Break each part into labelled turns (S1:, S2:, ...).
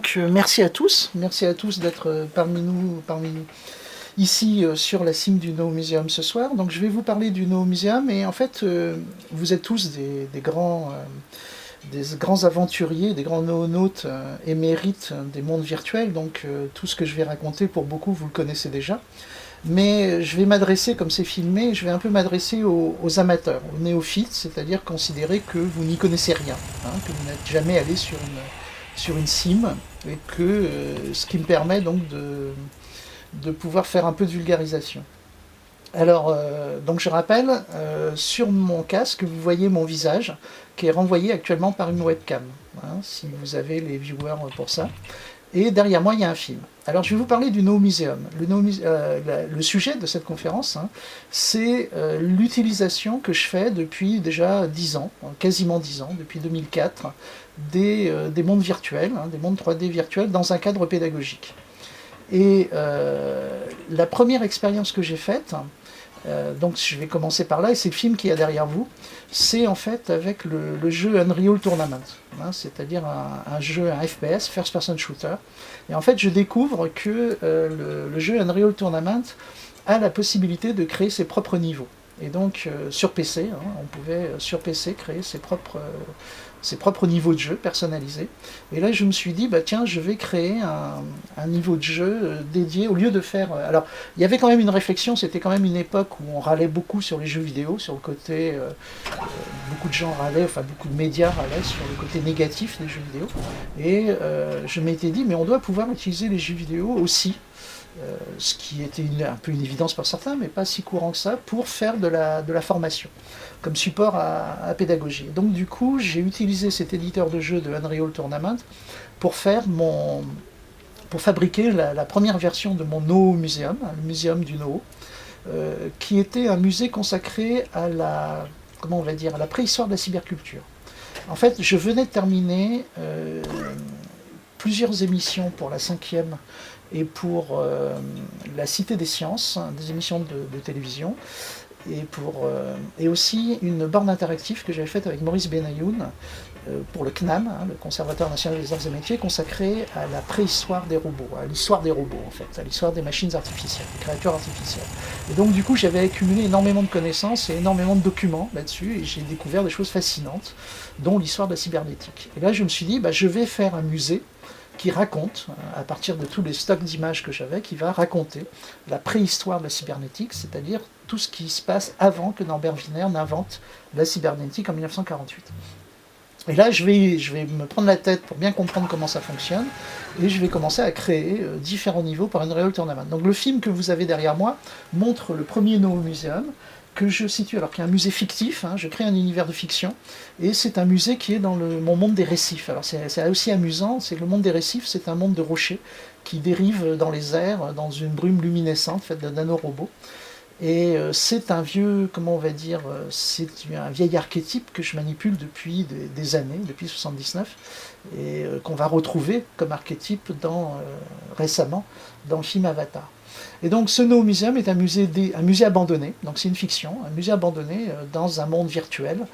S1: Donc merci à tous d'être parmi nous ici sur la cime du No Museum ce soir. Donc je vais vous parler du No Museum et en fait vous êtes tous des grands aventuriers, des grands noonautes émérites des mondes virtuels, donc tout ce que je vais raconter pour beaucoup vous le connaissez déjà. Mais je vais m'adresser, comme c'est filmé, je vais un peu m'adresser aux amateurs, aux néophytes, c'est-à-dire considérer que vous n'y connaissez rien, hein, que vous n'êtes jamais allé sur une cime, et que ce qui me permet donc de pouvoir faire un peu de vulgarisation. Alors, donc je rappelle, sur mon casque, vous voyez mon visage, qui est renvoyé actuellement par une webcam, hein, si vous avez les viewers pour ça. Et derrière moi, il y a un film. Alors, je vais vous parler du No Museum. Le sujet de cette conférence, hein, c'est l'utilisation que je fais depuis déjà 10 ans, quasiment 10 ans, depuis 2004, des mondes virtuels, hein, des mondes 3D virtuels, dans un cadre pédagogique. Et la première expérience que j'ai faite, donc je vais commencer par là, et c'est le film qui est derrière vous, c'est en fait avec le jeu Unreal Tournament, hein, c'est-à-dire un jeu, un FPS, First Person Shooter. Et en fait je découvre que le jeu Unreal Tournament a la possibilité de créer ses propres niveaux. Et donc sur PC, hein, on pouvait sur PC créer ses propres niveaux de jeu personnalisés. Et là, je me suis dit, bah tiens, je vais créer un niveau de jeu dédié, au lieu de faire... alors, il y avait quand même une réflexion, c'était quand même une époque où on râlait beaucoup sur les jeux vidéo, sur le côté... beaucoup de gens râlaient, enfin beaucoup de médias râlaient sur le côté négatif des jeux vidéo. Et je m'étais dit, mais on doit pouvoir utiliser les jeux vidéo aussi, ce qui était un peu une évidence pour certains, mais pas si courant que ça, pour faire de la formation, comme support à pédagogie. Et donc du coup, j'ai utilisé cet éditeur de jeu de Unreal Tournament pour fabriquer la première version de mon No Museum, le muséum du No, qui était un musée consacré à la préhistoire de la cyberculture. En fait, je venais de terminer plusieurs émissions pour la 5e et pour la Cité des Sciences, des émissions de télévision, et aussi une borne interactive que j'avais faite avec Maurice Benayoun pour le CNAM, hein, le Conservatoire national des arts et métiers, consacré à la préhistoire des robots, à l'histoire des robots en fait, à l'histoire des machines artificielles, des créatures artificielles. Et donc du coup j'avais accumulé énormément de connaissances et énormément de documents là-dessus, et j'ai découvert des choses fascinantes, dont l'histoire de la cybernétique. Et là je me suis dit, bah, je vais faire un musée qui raconte, à partir de tous les stocks d'images que j'avais, qui va raconter la préhistoire de la cybernétique, c'est-à-dire tout ce qui se passe avant que Norbert Wiener n'invente la cybernétique en 1948. Et là, je vais me prendre la tête pour bien comprendre comment ça fonctionne, et je vais commencer à créer différents niveaux par Unreal Tournament. Donc le film que vous avez derrière moi montre le premier No Museum, que je situe, alors qu'il y a un musée fictif, hein, je crée un univers de fiction, et c'est un musée qui est dans mon monde des récifs. Alors c'est aussi amusant, c'est que le monde des récifs, c'est un monde de rochers qui dérive dans les airs, dans une brume luminescente faite de nanorobots. Et c'est un vieux, c'est un vieil archétype que je manipule depuis des années, depuis 79, et qu'on va retrouver comme archétype récemment dans le film Avatar. Et donc ce No Museum est un musée abandonné, donc c'est une fiction, un musée abandonné dans un monde virtuel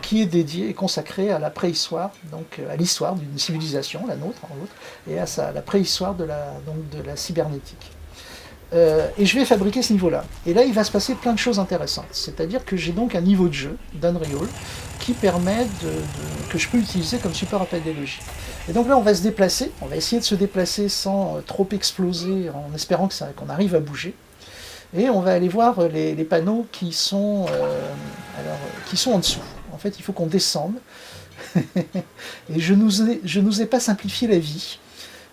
S1: qui est dédié et consacré à la préhistoire, donc à l'histoire d'une civilisation, la nôtre en l'autre, et à la préhistoire de la cybernétique. Et je vais fabriquer ce niveau-là. Et là, il va se passer plein de choses intéressantes. C'est-à-dire que j'ai donc un niveau de jeu d'Unreal qui permet que je peux utiliser comme support à pédagogie. Et donc là, on va se déplacer. On va essayer de se déplacer sans trop exploser, en espérant qu'on arrive à bouger. Et on va aller voir les panneaux qui sont en dessous. En fait, il faut qu'on descende. Et je nous ai pas simplifié la vie,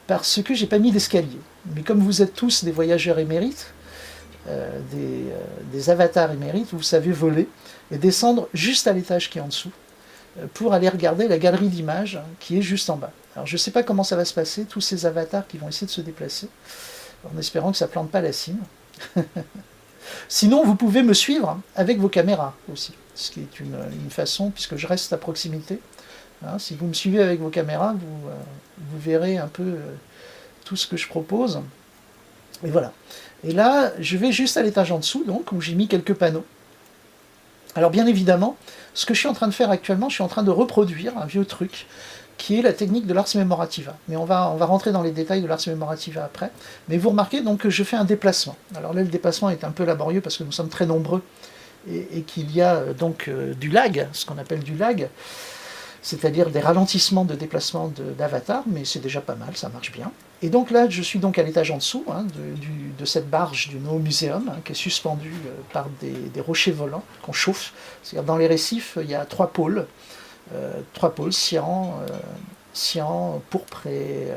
S1: parce que j'ai pas mis d'escalier. Mais comme vous êtes tous des voyageurs émérites, des avatars émérites, vous savez voler et descendre juste à l'étage qui est en dessous pour aller regarder la galerie d'images qui est juste en bas. Alors je ne sais pas comment ça va se passer, tous ces avatars qui vont essayer de se déplacer, en espérant que ça ne plante pas la cime. Sinon, vous pouvez me suivre avec vos caméras aussi, ce qui est une façon, puisque je reste à proximité. Hein, si vous me suivez avec vos caméras, vous verrez un peu tout ce que je propose. Et voilà. Et là, je vais juste à l'étage en dessous, donc, où j'ai mis quelques panneaux. Alors bien évidemment, ce que je suis en train de faire actuellement, je suis en train de reproduire un vieux truc qui est la technique de l'ars memorativa. Mais on va rentrer dans les détails de l'ars memorativa après. Mais vous remarquez donc que je fais un déplacement. Alors là, le déplacement est un peu laborieux parce que nous sommes très nombreux et qu'il y a donc du lag, ce qu'on appelle du lag, c'est-à-dire des ralentissements de déplacement d'avatar, mais c'est déjà pas mal, ça marche bien. Et donc là, je suis donc à l'étage en dessous de cette barge du No Museum, qui est suspendue par des rochers volants qu'on chauffe. C'est-à-dire dans les récifs, il y a trois pôles, cyan, pourpre et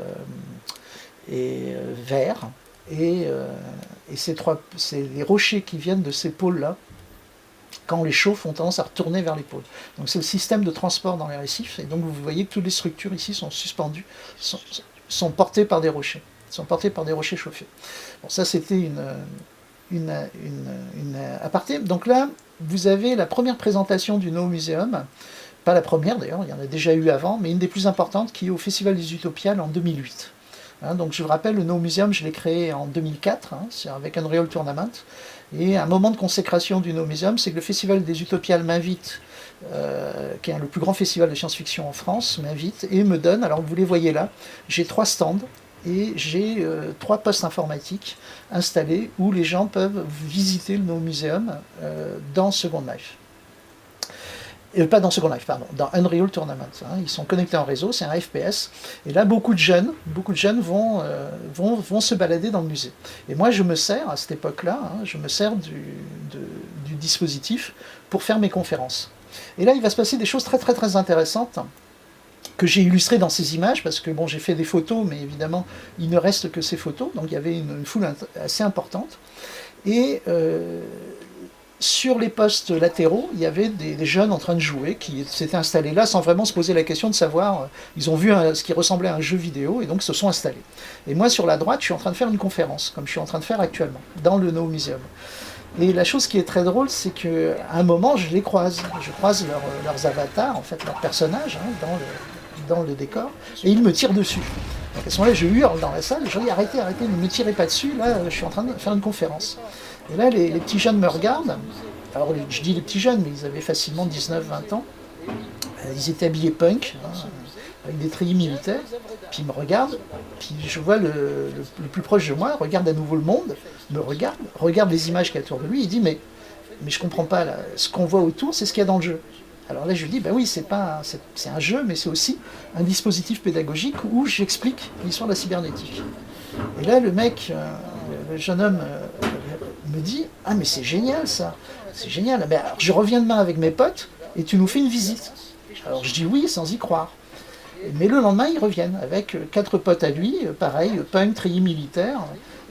S1: vert. Et c'est les rochers qui viennent de ces pôles-là, quand on les chauffe, ont tendance à retourner vers les pôles. Donc c'est le système de transport dans les récifs, et donc vous voyez que toutes les structures ici sont suspendues, sont portées par des rochers, chauffés. Bon, ça c'était une aparté. Donc là, vous avez la première présentation du No Museum, pas la première d'ailleurs, il y en a déjà eu avant, mais une des plus importantes qui est au Festival des Utopiales en 2008. Donc je vous rappelle, le No Museum, je l'ai créé en 2004, c'est avec Unreal Tournament. Et un moment de consécration du No Museum, c'est que le Festival des Utopiales m'invite, qui est le plus grand festival de science-fiction en France, m'invite et me donne, alors vous les voyez là, j'ai 3 stands et j'ai 3 postes informatiques installés où les gens peuvent visiter le No Museum dans Second Life. Pas dans Second Life, pardon, dans Unreal Tournament. Ils sont connectés en réseau, c'est un FPS. Et là, beaucoup de jeunes vont se balader dans le musée. Et moi, je me sers, à cette époque-là, je me sers du dispositif pour faire mes conférences. Et là, il va se passer des choses très très très intéressantes que j'ai illustrées dans ces images, parce que bon, j'ai fait des photos, mais évidemment, il ne reste que ces photos. Donc il y avait une foule assez importante. Et sur les postes latéraux, il y avait des jeunes en train de jouer qui s'étaient installés là sans vraiment se poser la question de savoir. Ils ont vu ce qui ressemblait à un jeu vidéo et donc se sont installés. Et moi, sur la droite, je suis en train de faire une conférence, comme je suis en train de faire actuellement, dans le No Museum. Et la chose qui est très drôle, c'est qu'à un moment, je les croise. Je croise leurs avatars, en fait, leurs personnages, dans le décor, et ils me tirent dessus. Donc à ce moment-là, je hurle dans la salle, je dis arrêtez, ne me tirez pas dessus, là, je suis en train de faire une conférence. Et là, les petits jeunes me regardent. Alors, je dis les petits jeunes, mais ils avaient facilement 19-20 ans. Ils étaient habillés punk, avec des treillis militaires. Puis ils me regardent. Puis je vois le plus proche de moi, regarde à nouveau le monde, me regarde les images qu'il y a autour de lui. Il dit mais je comprends pas, là, ce qu'on voit autour, c'est ce qu'il y a dans le jeu. Alors là, je lui dis, oui, c'est un jeu, mais c'est aussi un dispositif pédagogique où j'explique l'histoire de la cybernétique. Et là, le jeune homme me dit, ah mais c'est génial ça, c'est génial. Alors, je reviens demain avec mes potes et tu nous fais une visite. Alors je dis oui sans y croire. Mais le lendemain, ils reviennent avec 4 potes à lui, pareil, punk, treillis militaire,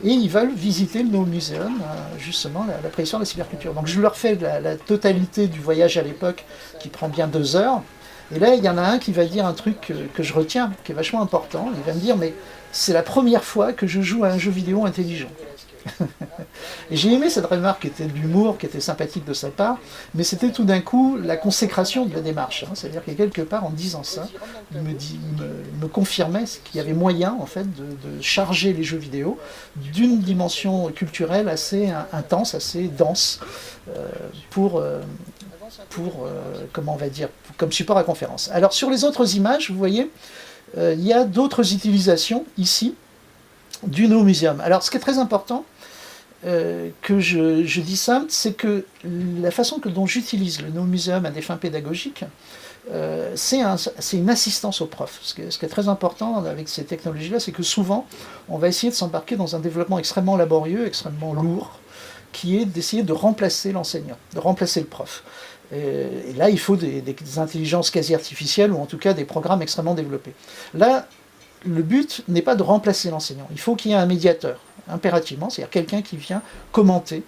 S1: et ils veulent visiter le No Museum, justement, la préhistoire de la cyberculture. Donc je leur fais la totalité du voyage à l'époque, qui prend bien 2 heures. Et là, il y en a un qui va dire un truc que je retiens, qui est vachement important. Il va me dire, mais c'est la première fois que je joue à un jeu vidéo intelligent. Et j'ai aimé cette remarque qui était de l'humour, qui était sympathique de sa part, mais c'était tout d'un coup la consécration de la démarche. C'est-à-dire que quelque part, en disant ça, il me confirmait qu'il y avait moyen en fait, de charger les jeux vidéo d'une dimension culturelle assez intense, assez dense, comment on va dire, comme support à conférence. Alors sur les autres images, vous voyez, il y a d'autres utilisations ici du No Museum. Alors ce qui est très important, que je dis simple, c'est que la façon dont j'utilise le No Museum à des fins pédagogiques, c'est une assistance au prof. Ce qui est très important avec ces technologies-là, c'est que souvent, on va essayer de s'embarquer dans un développement extrêmement laborieux, extrêmement lourd, qui est d'essayer de remplacer l'enseignant, de remplacer le prof. Et là, il faut des intelligences quasi artificielles, ou en tout cas des programmes extrêmement développés. Là, le but n'est pas de remplacer l'enseignant. Il faut qu'il y ait un médiateur, impérativement, c'est-à-dire quelqu'un qui vient commenter,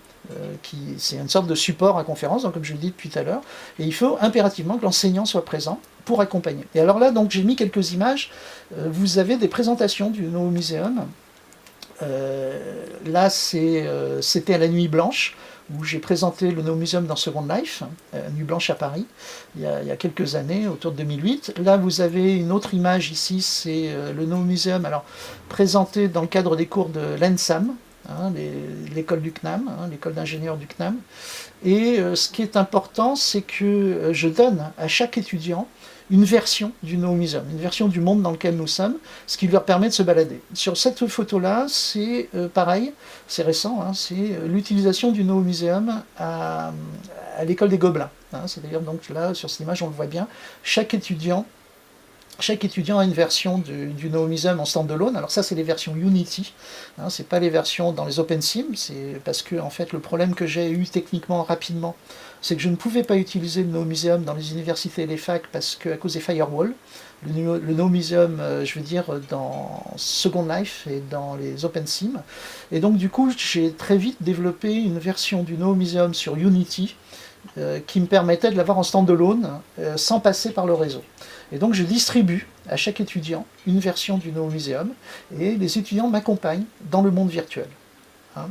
S1: c'est une sorte de support à conférence, donc comme je le dis depuis tout à l'heure, et il faut impérativement que l'enseignant soit présent pour accompagner. Et alors là, donc j'ai mis quelques images, vous avez des présentations du No Museum. Là, c'était à la Nuit Blanche, où j'ai présenté le No Museum dans Second Life, Nuit Blanche à Paris, il y a quelques années, autour de 2008. Là, vous avez une autre image ici, c'est le No Museum, alors présenté dans le cadre des cours de l'ENSAM, l'école du CNAM, l'école d'ingénieurs du CNAM. Et ce qui est important, c'est que je donne à chaque étudiant une version du No Museum, une version du monde dans lequel nous sommes, ce qui leur permet de se balader. Sur cette photo-là, c'est pareil, c'est récent, hein, c'est l'utilisation du No Museum à l'école des Gobelins. Hein, c'est-à-dire, donc là, sur cette image, on le voit bien, chaque étudiant a une version du No Museum en standalone. Alors ça, c'est les versions Unity, hein, c'est pas les versions dans les OpenSim, c'est parce que en fait le problème que j'ai eu techniquement rapidement, c'est que je ne pouvais pas utiliser le No Museum dans les universités et les facs parce que à cause des firewalls. Le No Museum, je veux dire, dans Second Life et dans les OpenSim. Et donc du coup, j'ai très vite développé une version du No Museum sur Unity qui me permettait de l'avoir en standalone sans passer par le réseau. Et donc je distribue à chaque étudiant une version du No Museum et les étudiants m'accompagnent dans le monde virtuel. Hein.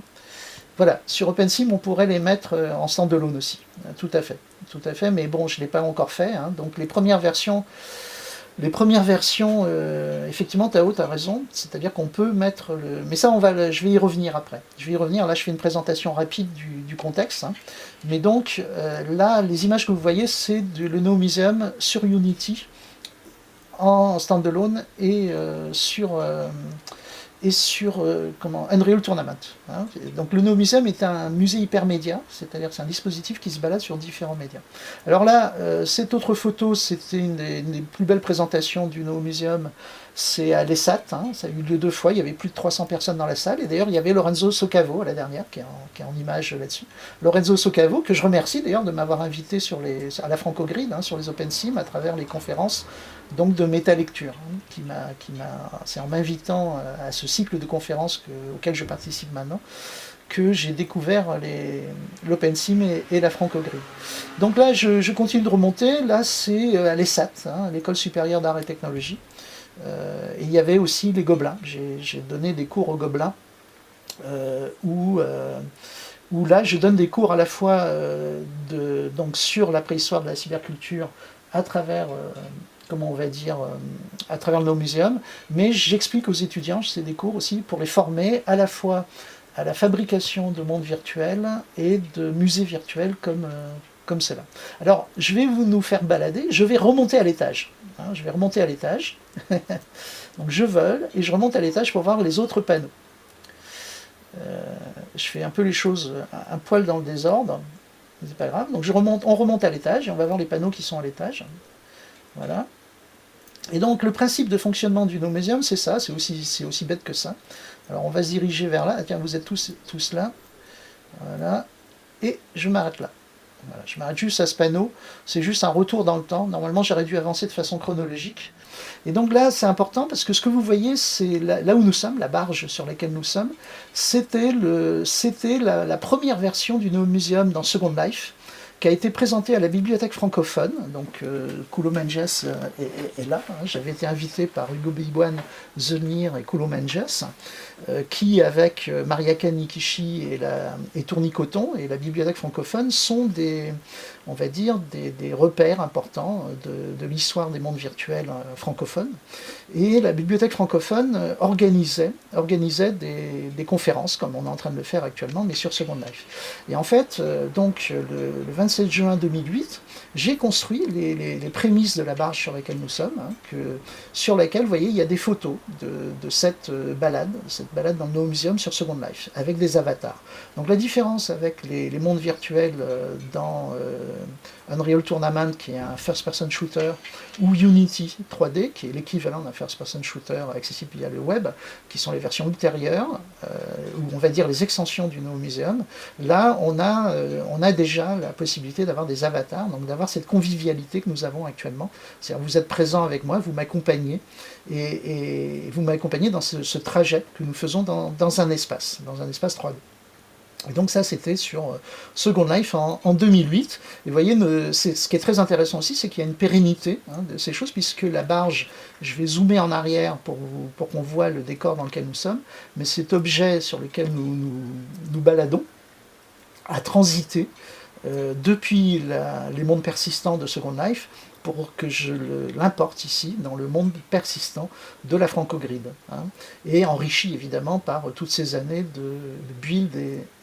S1: Voilà, sur OpenSim on pourrait les mettre en standalone aussi, tout à fait, mais bon je ne l'ai pas encore fait, hein. Donc les premières versions, effectivement Tao, tu as raison, c'est-à-dire qu'on peut mettre le... Mais ça, je vais y revenir après. Là je fais une présentation rapide du contexte. Hein. Mais donc, là, les images que vous voyez, c'est le No Museum sur Unity, en standalone, et sur Unreal Tournament. Hein. Donc le No Museum est un musée hypermédia, c'est-à-dire c'est un dispositif qui se balade sur différents médias. Alors là, cette autre photo, c'était une des plus belles présentations du No Museum, c'est à l'ESAT, hein, ça a eu lieu 2 fois, il y avait plus de 300 personnes dans la salle, et d'ailleurs il y avait Lorenzo Soccavo à la dernière, qui est en image là-dessus. Lorenzo Soccavo, que je remercie d'ailleurs de m'avoir invité à la Franco-Grid, hein, sur les OpenSim, à travers les conférences donc de métalecture, hein, c'est en m'invitant à ce cycle de conférences auquel je participe maintenant, que j'ai découvert l'OpenSim et la Franco-Grid. Donc là, je continue de remonter, là c'est à l'ESAT, hein, l'École supérieure d'art et technologie, et il y avait aussi les Gobelins, j'ai donné des cours aux Gobelins, où là je donne des cours à la fois donc sur la préhistoire de la cyberculture à travers... comment on va dire, à travers le No Museum, mais j'explique aux étudiants, c'est des cours aussi pour les former à la fois à la fabrication de mondes virtuels et de musées virtuels comme cela. Alors, je vais nous faire balader, je vais remonter à l'étage. Hein, je vais remonter à l'étage. Donc je vole et je remonte à l'étage pour voir les autres panneaux. Je fais un peu les choses un poil dans le désordre, c'est pas grave. Donc on remonte à l'étage et on va voir les panneaux qui sont à l'étage. Voilà. Et donc le principe de fonctionnement du No Museum, c'est ça, c'est aussi bête que ça. Alors on va se diriger vers là, tiens, vous êtes tous là, voilà, et je m'arrête là. Voilà, je m'arrête juste à ce panneau, c'est juste un retour dans le temps, normalement j'aurais dû avancer de façon chronologique. Et donc là c'est important parce que ce que vous voyez, c'est là où nous sommes, la barge sur laquelle nous sommes, c'était la première version du No Museum dans Second Life, qui a été présenté à la bibliothèque francophone, donc Kulo Menges est là, hein. J'avais été invité par Hugo Biboine, Zemir et Kulo Menges, qui avec Mariaka Nikishi et Tourny Coton et la bibliothèque francophone sont on va dire, des repères importants de l'histoire des mondes virtuels francophones. Et la bibliothèque francophone organisait des conférences, comme on est en train de le faire actuellement, mais sur Second Life. Et en fait, donc le 27 juin 2008, j'ai construit les prémices de la barge sur laquelle nous sommes, hein, sur laquelle, vous voyez, il y a des photos de cette balade dans le No Museum sur Second Life, avec des avatars. Donc la différence avec les mondes virtuels dans Unreal Tournament, qui est un first-person shooter, ou Unity 3D, qui est l'équivalent d'un first-person shooter accessible via le web, qui sont les versions ultérieures, ou on va dire les extensions du No Museum. Là, on a déjà la possibilité d'avoir des avatars, donc d'avoir cette convivialité que nous avons actuellement. C'est-à-dire vous êtes présent avec moi, vous m'accompagnez, et vous m'accompagnez dans ce trajet que nous faisons dans un espace 3D. Et donc ça, c'était sur Second Life en 2008. Et vous voyez, ce qui est très intéressant aussi, c'est qu'il y a une pérennité, hein, de ces choses, puisque la barge, je vais zoomer en arrière pour qu'on voit le décor dans lequel nous sommes, mais cet objet sur lequel nous baladons a transité depuis les mondes persistants de Second Life pour que je l'importe ici dans le monde persistant de la Franco-Grid, hein, et enrichi évidemment par toutes ces années de build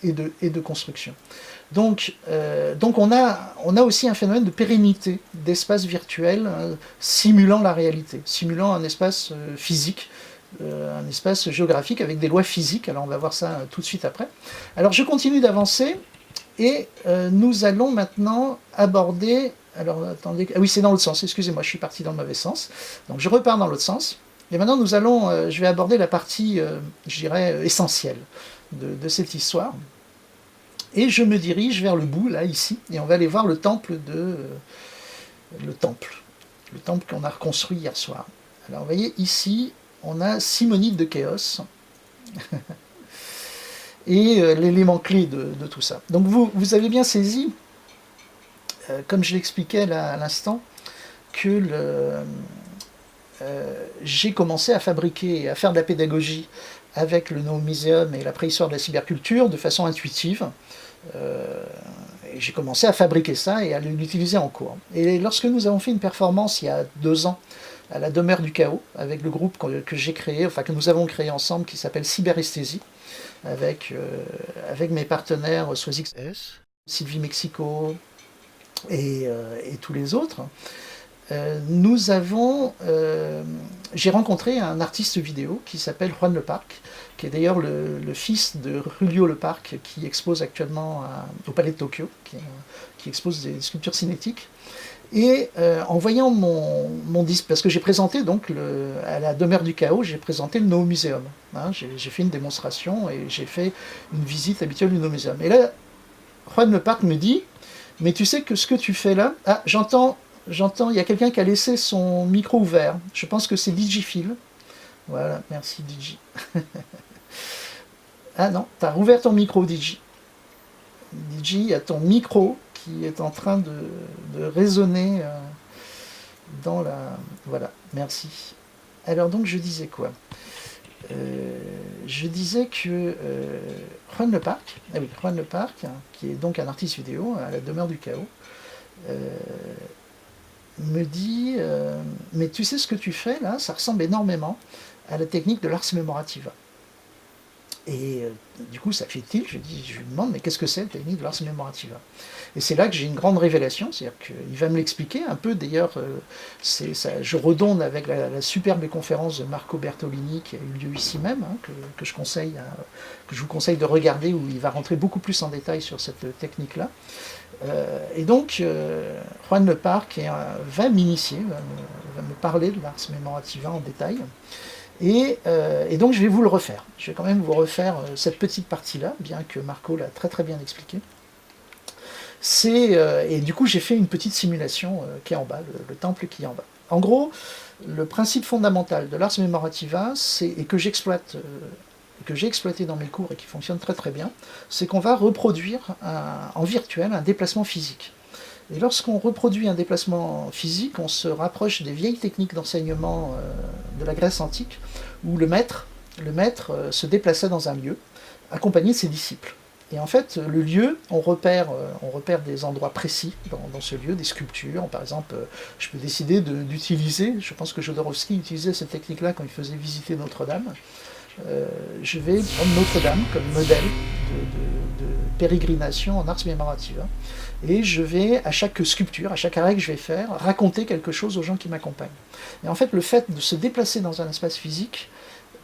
S1: et de construction. Donc on a aussi un phénomène de pérennité d'espace virtuel simulant la réalité, simulant un espace physique, un espace géographique avec des lois physiques. Alors on va voir ça tout de suite après. Alors je continue d'avancer et nous allons maintenant aborder... Alors attendez, ah oui, c'est dans l'autre sens, excusez-moi, je suis parti dans le mauvais sens. Donc je repars dans l'autre sens. Et maintenant je vais aborder la partie, je dirais, essentielle de cette histoire. Et je me dirige vers le bout, là, ici, et on va aller voir le temple le temple qu'on a reconstruit hier soir. Alors vous voyez, ici, on a Simonide de Chaos, et l'élément clé de tout ça. Donc vous avez bien saisi, comme je l'expliquais à l'instant, que j'ai commencé à fabriquer et à faire de la pédagogie avec le Noomuseum et la préhistoire de la cyberculture de façon intuitive. Et j'ai commencé à fabriquer ça et à l'utiliser en cours. Et lorsque nous avons fait une performance il y a 2 ans à la Demeure du Chaos, avec le groupe que j'ai créé, enfin que nous avons créé ensemble, qui s'appelle Cyberesthésie, avec mes partenaires Swazix, Sylvie Mexico et tous les autres, j'ai rencontré un artiste vidéo qui s'appelle Juan Leparc, qui est d'ailleurs le fils de Julio Leparc, qui expose actuellement au Palais de Tokyo, qui expose des sculptures cinétiques. Et en voyant mon disque, parce que j'ai présenté donc à la Demeure du Chaos, j'ai présenté le Noomuseum. Hein, j'ai fait une démonstration et j'ai fait une visite habituelle du Noomuseum. Et là, Juan Leparc me dit, mais tu sais que ce que tu fais là, ah, j'entends, il y a quelqu'un qui a laissé son micro ouvert. Je pense que c'est Digifil. Voilà, merci Digi. Ah non, t'as rouvert ton micro, Digi. Digi, il y a ton micro qui est en train de résonner dans la... Voilà, merci. Alors donc je disais quoi Je disais que Juan Leparc, Juan Leparc, qui est donc un artiste vidéo à la Demeure du Chaos, me dit mais tu sais ce que tu fais là, ça ressemble énormément à la technique de l'ars memorativa. Et du coup ça fait tilt, je lui demande mais qu'est-ce que c'est la technique de l'ars memorativa? Et c'est là que j'ai une grande révélation, c'est-à-dire qu'il va me l'expliquer un peu, d'ailleurs je redonne avec la superbe conférence de Marco Bertolini qui a eu lieu ici même, hein, que je vous conseille de regarder, où il va rentrer beaucoup plus en détail sur cette technique-là. Et donc, Juan Leparc va m'initier, va me parler de l'ars memorativa en détail. Et donc, je vais vous le refaire. Je vais quand même vous refaire cette petite partie-là, bien que Marco l'a très très bien expliqué. Et du coup, j'ai fait une petite simulation qui est en bas, le temple qui est en bas. En gros, le principe fondamental de l'ars memorativa, et que j'ai exploité dans mes cours et qui fonctionne très très bien, c'est qu'on va reproduire en virtuel un déplacement physique. Et lorsqu'on reproduit un déplacement physique, on se rapproche des vieilles techniques d'enseignement de la Grèce antique, où le maître se déplaçait dans un lieu, accompagné de ses disciples. Et en fait, le lieu, on repère des endroits précis dans ce lieu, des sculptures. Par exemple, je peux décider d'utiliser, je pense que Jodorowsky utilisait cette technique-là quand il faisait visiter Notre-Dame. Je vais prendre Notre-Dame comme modèle de pérégrination en ars memorativa. Et je vais, à chaque sculpture, à chaque arrêt que je vais faire, raconter quelque chose aux gens qui m'accompagnent. Et en fait, le fait de se déplacer dans un espace physique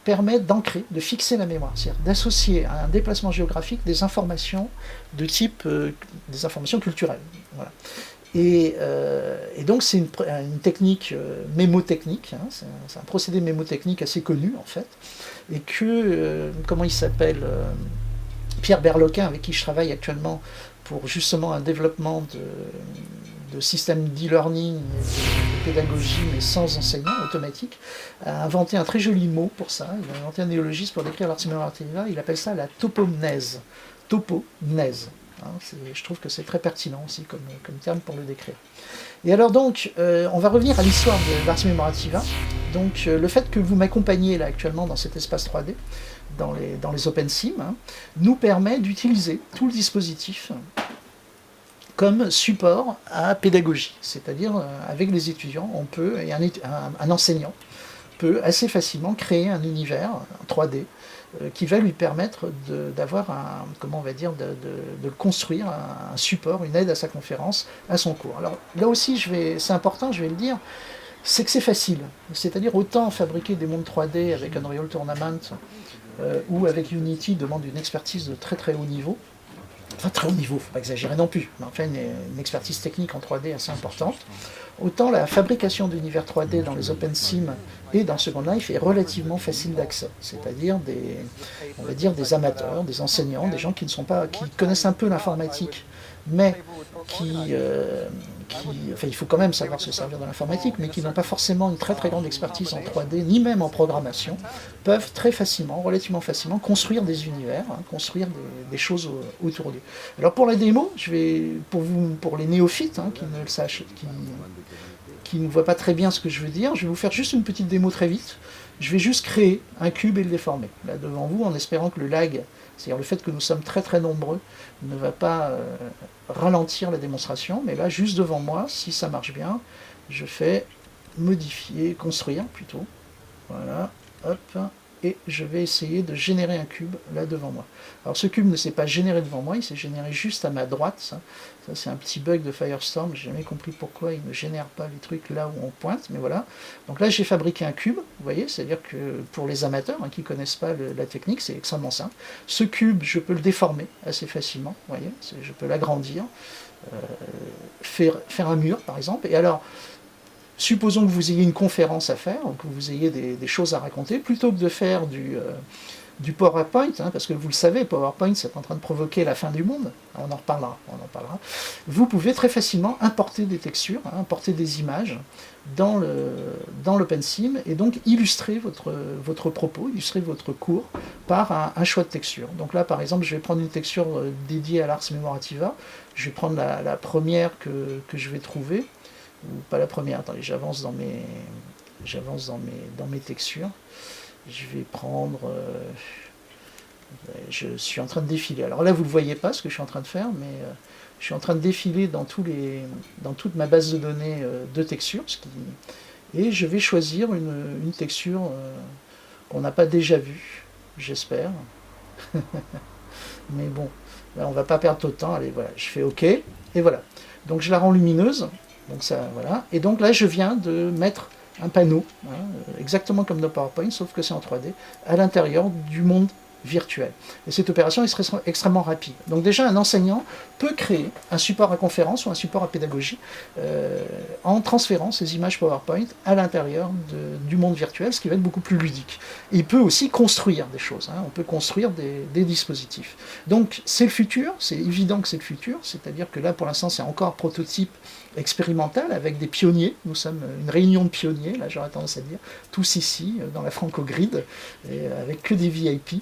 S1: permet d'ancrer, de fixer la mémoire, c'est-à-dire d'associer à un déplacement géographique des informations de type, des informations culturelles. Voilà. Et donc c'est une technique mémotechnique, hein, c'est un procédé mémotechnique assez connu en fait, et que, comment il s'appelle, Pierre Berloquin, avec qui je travaille actuellement pour justement un développement de systèmes d'e-learning, de pédagogie, mais sans enseignant, automatique, a inventé un très joli mot pour ça. Il a inventé un néologisme pour décrire l'ars memorativa, il appelle ça la topomnèse. Topomnèse. Hein, je trouve que c'est très pertinent aussi comme terme pour le décrire. Et alors donc, on va revenir à l'histoire de l'ars memorativa. Donc le fait que vous m'accompagniez là actuellement dans cet espace 3D, dans les OpenSim, hein, nous permet d'utiliser tout le dispositif comme support à pédagogie. C'est-à-dire, avec les étudiants, on peut, et un enseignant peut assez facilement créer un univers en 3D qui va lui permettre d'avoir un, comment on va dire, de construire un support, une aide à sa conférence, à son cours. Alors là aussi, c'est important, je vais le dire, c'est que c'est facile. C'est-à-dire autant fabriquer des mondes 3D avec Unreal Tournament ou avec Unity demande une expertise de très très haut niveau. Enfin très haut niveau, faut pas exagérer non plus, mais enfin une expertise technique en 3D assez importante. Autant la fabrication d'univers 3D dans les OpenSim et dans Second Life est relativement facile d'accès. C'est-à-dire on va dire des amateurs, des enseignants, des gens qui connaissent un peu l'informatique, mais enfin il faut quand même savoir se servir de l'informatique, mais qui n'ont pas forcément une très très grande expertise en 3D, ni même en programmation, peuvent très facilement, relativement facilement, construire des univers, construire des choses autour d'eux. Alors pour la démo, pour les néophytes qui ne le sachent, qui ne voient pas très bien ce que je veux dire, je vais vous faire juste une petite démo très vite. Je vais juste créer un cube et le déformer, là devant vous, en espérant que le lag, c'est-à-dire le fait que nous sommes très très nombreux, ne va pas ralentir la démonstration, mais là, juste devant moi, si ça marche bien, je fais modifier, construire plutôt, voilà, hop, et je vais essayer de générer un cube là devant moi. Alors ce cube ne s'est pas généré devant moi, il s'est généré juste à ma droite, ça c'est un petit bug de Firestorm, j'ai jamais compris pourquoi il ne génère pas les trucs là où on pointe, mais voilà. Donc là j'ai fabriqué un cube, vous voyez, c'est-à-dire que pour les amateurs qui ne connaissent pas la technique, c'est extrêmement simple. Ce cube, je peux le déformer assez facilement, vous voyez, je peux l'agrandir, faire un mur par exemple, et alors supposons que vous ayez une conférence à faire, que vous ayez des choses à raconter, plutôt que de faire du PowerPoint, parce que vous le savez, PowerPoint c'est en train de provoquer la fin du monde, on en reparlera, vous pouvez très facilement importer des textures, importer des images dans l'OpenSim et donc illustrer votre propos, illustrer votre cours par un choix de texture. Donc là par exemple je vais prendre une texture dédiée à l'Ars Memorativa, je vais prendre la première que je vais trouver, ou pas la première, attendez, j'avance dans mes textures. Je vais prendre... je suis en train de défiler. Alors là, vous ne le voyez pas, ce que je suis en train de faire, mais je suis en train de défiler dans toute ma base de données de textures, et je vais choisir une texture qu'on n'a pas déjà vue, j'espère. Mais bon, là, on ne va pas perdre trop de temps. Allez, voilà, je fais OK, et voilà. Donc je la rends lumineuse. Donc ça, voilà. Et donc là, je viens de mettre un panneau, exactement comme dans PowerPoint, sauf que c'est en 3D, à l'intérieur du monde virtuel. Et cette opération est extrêmement rapide. Donc déjà, un enseignant peut créer un support à conférence ou un support à pédagogie en transférant ces images PowerPoint à l'intérieur du monde virtuel, ce qui va être beaucoup plus ludique. Et il peut aussi construire des choses, on peut construire des dispositifs. Donc c'est le futur, c'est évident que c'est le futur, c'est-à-dire que là pour l'instant c'est encore prototype expérimental avec des pionniers, nous sommes une réunion de pionniers, là j'aurais tendance à dire, tous ici dans la Franco-Grid, avec que des VIP,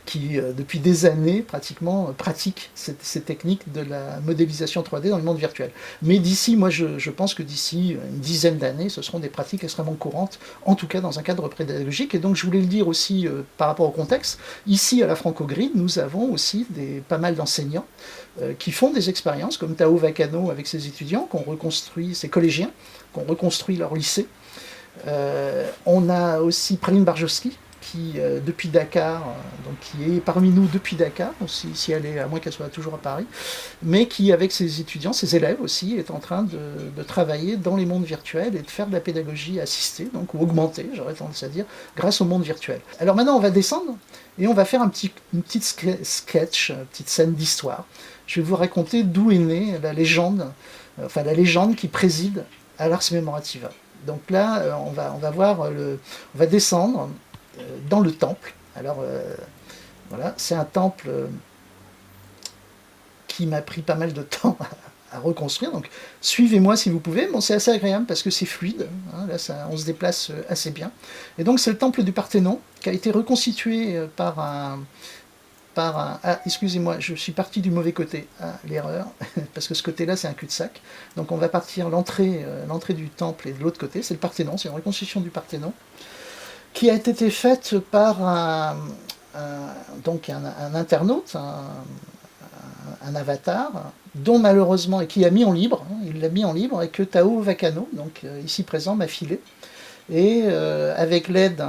S1: qui depuis des années pratiquement pratiquent ces techniques de la modélisation 3D dans le monde virtuel. Mais d'ici, moi je pense que d'ici une dizaine d'années, ce seront des pratiques extrêmement courantes, en tout cas dans un cadre pédagogique. Et donc je voulais le dire aussi par rapport au contexte, ici à la Franco-Grid, nous avons aussi pas mal d'enseignants qui font des expériences, comme Tao Vacano avec ses étudiants, ses collégiens, qui ont reconstruit leur lycée. On a aussi Praline Barjowski, qui depuis Dakar, donc qui est parmi nous depuis Dakar, si elle est, à moins qu'elle soit toujours à Paris, mais qui avec ses étudiants, ses élèves aussi, est en train de travailler dans les mondes virtuels et de faire de la pédagogie assistée, donc ou augmentée, j'aurais tendance à dire, grâce au monde virtuel. Alors maintenant on va descendre et on va faire une petite sketch, une petite scène d'histoire. Je vais vous raconter d'où est née la légende qui préside à l'Ars Memorativa. Donc là, on va descendre dans le temple. Alors voilà, c'est un temple qui m'a pris pas mal de temps à reconstruire, donc suivez-moi si vous pouvez. Bon, c'est assez agréable parce que c'est fluide, là on se déplace assez bien. Et donc c'est le temple du Parthénon qui a été reconstitué par un... Ah, excusez-moi, je suis parti du mauvais côté, l'erreur, parce que ce côté-là c'est un cul-de-sac. Donc on va partir, l'entrée du temple est de l'autre côté, c'est le Parthénon, c'est une reconstitution du Parthénon, qui a été faite par un internaute, un avatar, dont malheureusement, et qui a mis en libre, il l'a mis en libre, et que Tao Vacano, donc ici présent, m'a filé. Et avec l'aide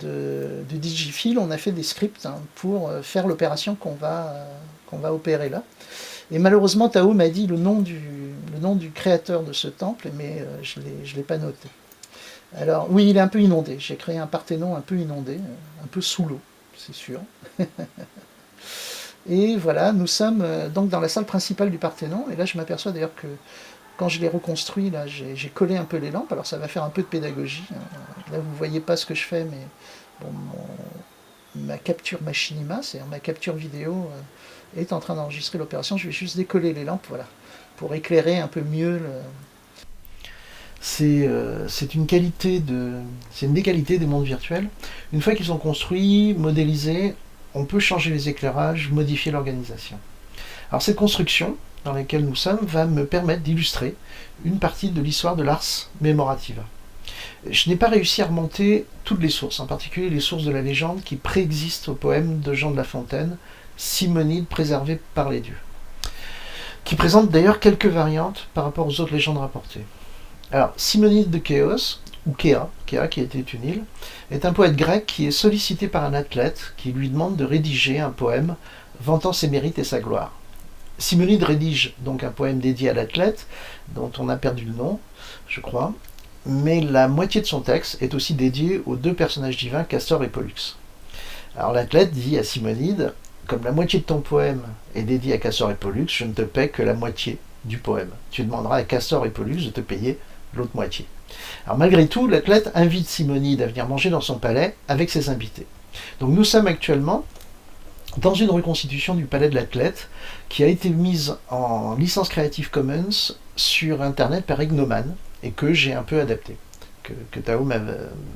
S1: de Digifil, on a fait des scripts pour faire l'opération qu'on va opérer là. Et malheureusement, Tao m'a dit le nom du créateur de ce temple, mais je ne l'ai pas noté. Alors, oui, il est un peu inondé. J'ai créé un Parthénon un peu inondé, un peu sous l'eau, c'est sûr. Et voilà, nous sommes donc dans la salle principale du Parthénon. Et là, je m'aperçois d'ailleurs que quand je l'ai reconstruit, là, j'ai collé un peu les lampes. Alors, ça va faire un peu de pédagogie. Là, vous ne voyez pas ce que je fais, mais bon, ma capture machinima, c'est-à-dire ma capture vidéo, est en train d'enregistrer l'opération. Je vais juste décoller les lampes, voilà, pour éclairer un peu mieux le... C'est une des qualités des mondes virtuels. Une fois qu'ils sont construits, modélisés, on peut changer les éclairages, modifier l'organisation. Alors cette construction dans laquelle nous sommes va me permettre d'illustrer une partie de l'histoire de l'Ars Memorativa. Je n'ai pas réussi à remonter toutes les sources, en particulier les sources de la légende qui préexistent au poème de Jean de La Fontaine, Simonide préservé par les dieux, qui présente d'ailleurs quelques variantes par rapport aux autres légendes rapportées. Alors, Simonide de Chéos, ou Chéa qui était une île, est un poète grec qui est sollicité par un athlète qui lui demande de rédiger un poème vantant ses mérites et sa gloire. Simonide rédige donc un poème dédié à l'athlète, dont on a perdu le nom, je crois, mais la moitié de son texte est aussi dédiée aux deux personnages divins, Castor et Pollux. Alors l'athlète dit à Simonide, comme la moitié de ton poème est dédié à Castor et Pollux, je ne te paie que la moitié du poème. Tu demanderas à Castor et Pollux de te payer l'autre moitié. Alors malgré tout, l'athlète invite Simonide à venir manger dans son palais avec ses invités. Donc nous sommes actuellement dans une reconstitution du palais de l'athlète qui a été mise en licence Creative Commons sur internet par Ignoman et que j'ai un peu adapté, que Tao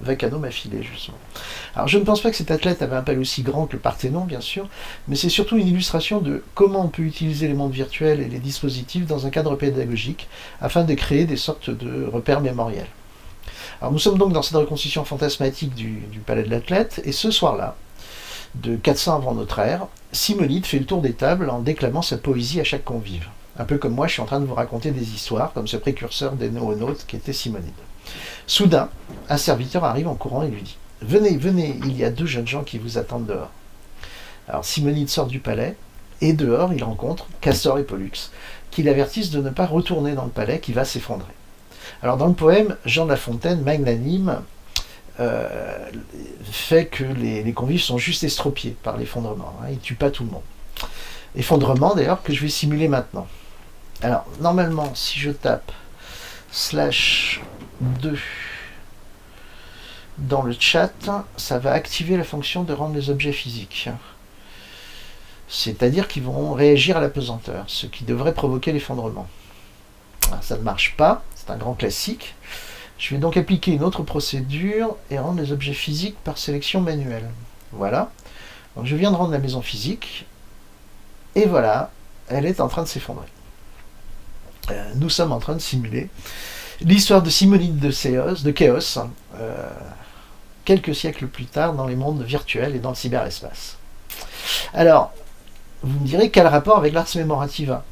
S1: Vacano m'a filé justement. Alors je ne pense pas que cet athlète avait un palais aussi grand que le Parthénon bien sûr, mais c'est surtout une illustration de comment on peut utiliser les mondes virtuels et les dispositifs dans un cadre pédagogique afin de créer des sortes de repères mémoriels. Alors nous sommes donc dans cette reconstitution fantasmatique du palais de l'athlète et ce soir-là, de 400 avant notre ère, Simonide fait le tour des tables en déclamant sa poésie à chaque convive. Un peu comme moi, je suis en train de vous raconter des histoires, comme ce précurseur des noénautes qui était Simonide. Soudain, un serviteur arrive en courant et lui dit « Venez, venez, il y a deux jeunes gens qui vous attendent dehors. » Alors Simonide sort du palais, et dehors, il rencontre Castor et Pollux, qui l'avertissent de ne pas retourner dans le palais, qui va s'effondrer. Alors dans le poème, Jean de La Fontaine, magnanime, fait que les convives sont juste estropiés par l'effondrement. Il ne tue pas tout le monde. Effondrement d'ailleurs que je vais simuler maintenant. Alors normalement si je tape /2 dans le chat, ça va activer la fonction de rendre les objets physiques. C'est-à-dire qu'ils vont réagir à la pesanteur, ce qui devrait provoquer l'effondrement. Ça ne marche pas, c'est un grand classique. Je vais donc appliquer une autre procédure et rendre les objets physiques par sélection manuelle. Voilà. Donc je viens de rendre la maison physique. Et voilà, elle est en train de s'effondrer. Nous sommes en train de simuler l'histoire de Simonide de Chéos, quelques siècles plus tard dans les mondes virtuels et dans le cyberespace. Alors, vous me direz quel rapport avec l'Ars Memorativa ?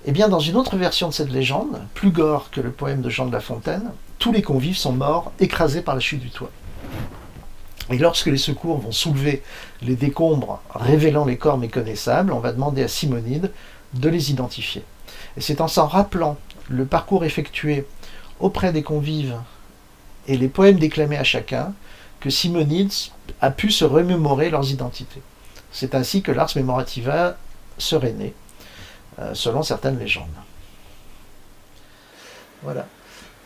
S1: Eh bien, dans une autre version de cette légende, plus gore que le poème de Jean de La Fontaine, tous les convives sont morts, écrasés par la chute du toit. Et lorsque les secours vont soulever les décombres révélant les corps méconnaissables, on va demander à Simonide de les identifier. Et c'est en s'en rappelant le parcours effectué auprès des convives et les poèmes déclamés à chacun que Simonide a pu se remémorer leurs identités. C'est ainsi que l'Ars Memorativa serait né, selon certaines légendes. Voilà.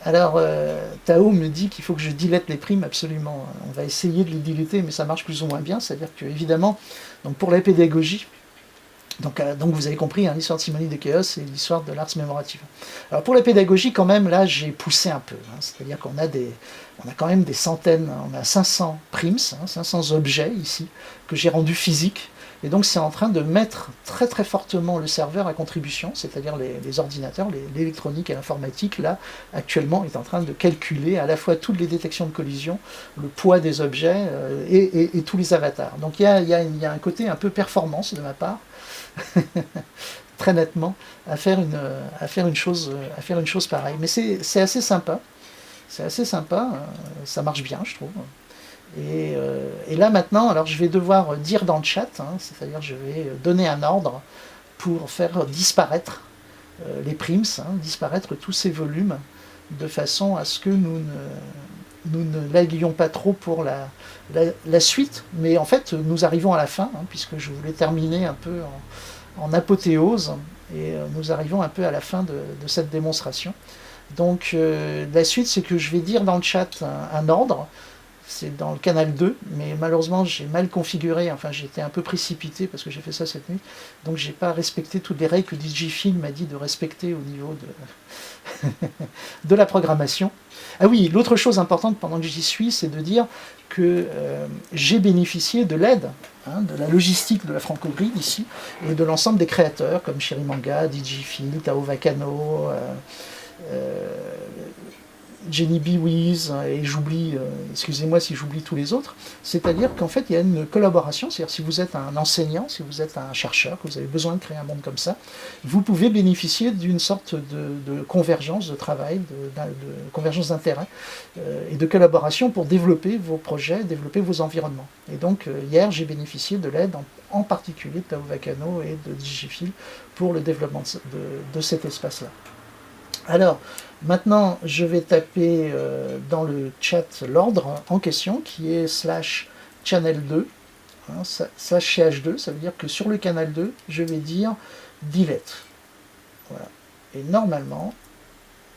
S1: Alors, Tao me dit qu'il faut que je dilate les primes, absolument. On va essayer de les dilater, mais ça marche plus ou moins bien. C'est-à-dire que, évidemment, donc pour la pédagogie, donc vous avez compris, l'histoire de Simonide de Chéos et l'histoire de l'Ars Memorativa. Alors pour la pédagogie, quand même, là, j'ai poussé un peu. C'est-à-dire qu'on a quand même des centaines, on a 500 primes, 500 objets ici, que j'ai rendus physiques. Et donc c'est en train de mettre très très fortement le serveur à contribution, c'est-à-dire les ordinateurs, l'électronique et l'informatique, là, actuellement, est en train de calculer à la fois toutes les détections de collision, le poids des objets et tous les avatars. Donc il y a un côté un peu performance de ma part, très nettement, à faire une chose pareille. Mais c'est assez sympa. C'est assez sympa, ça marche bien, je trouve. Et là maintenant, alors je vais devoir dire dans le chat, hein, c'est-à-dire je vais donner un ordre pour faire disparaître les prims, hein, disparaître tous ces volumes, de façon à ce que nous ne laguions pas trop pour la suite. Mais en fait, nous arrivons à la fin, hein, puisque je voulais terminer un peu en apothéose, et nous arrivons un peu à la fin de cette démonstration. Donc la suite, c'est que je vais dire dans le chat un ordre. C'est dans le canal 2, mais malheureusement j'ai mal configuré, enfin j'étais un peu précipité parce que j'ai fait ça cette nuit, donc j'ai pas respecté toutes les règles que Digifilm m'a dit de respecter au niveau de la programmation. Ah oui, l'autre chose importante pendant que j'y suis, c'est de dire que j'ai bénéficié de l'aide, hein, de la logistique de la Franco-Grid ici, et de l'ensemble des créateurs comme Chirimanga, Digifilm, Tao Vakano, Jenny Biwiz, et j'oublie, excusez-moi si j'oublie tous les autres, c'est-à-dire qu'en fait il y a une collaboration, c'est-à-dire si vous êtes un enseignant, si vous êtes un chercheur, que vous avez besoin de créer un monde comme ça, vous pouvez bénéficier d'une sorte de convergence de travail, de convergence d'intérêt et de collaboration pour développer vos projets, développer vos environnements. Et donc hier j'ai bénéficié de l'aide en particulier de Tao Vakano et de Digifilm pour le développement de cet espace-là. Alors, maintenant, je vais taper dans le chat l'ordre en question, qui est /channel2, hein, /ch2, ça veut dire que sur le canal 2, je vais dire delete. Voilà. Et normalement,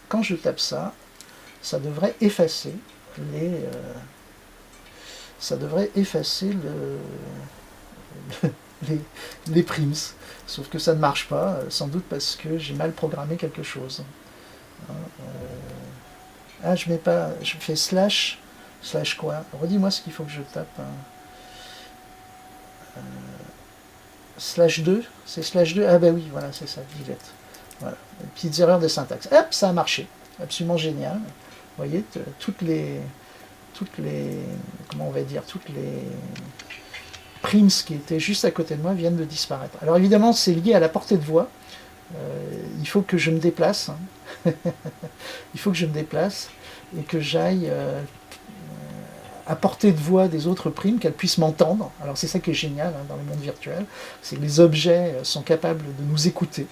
S1: quand je tape ça, ça devrait effacer les prims. Sauf que ça ne marche pas, sans doute parce que j'ai mal programmé quelque chose. Ah, je mets pas, je fais slash quoi? Redis-moi ce qu'il faut que je tape. /2, c'est /2, ah ben oui, voilà, c'est ça, delete. Voilà, les petites erreurs de syntaxe. Hop, ça a marché, absolument génial. Vous voyez, toutes les, comment on va dire, toutes les prims qui étaient juste à côté de moi viennent de disparaître. Alors évidemment, c'est lié à la portée de voix. Il faut que je me déplace. Hein. Il faut que je me déplace et que j'aille à portée de voix des autres primes, qu'elles puissent m'entendre. Alors c'est ça qui est génial hein, dans le monde virtuel, c'est que les objets sont capables de nous écouter.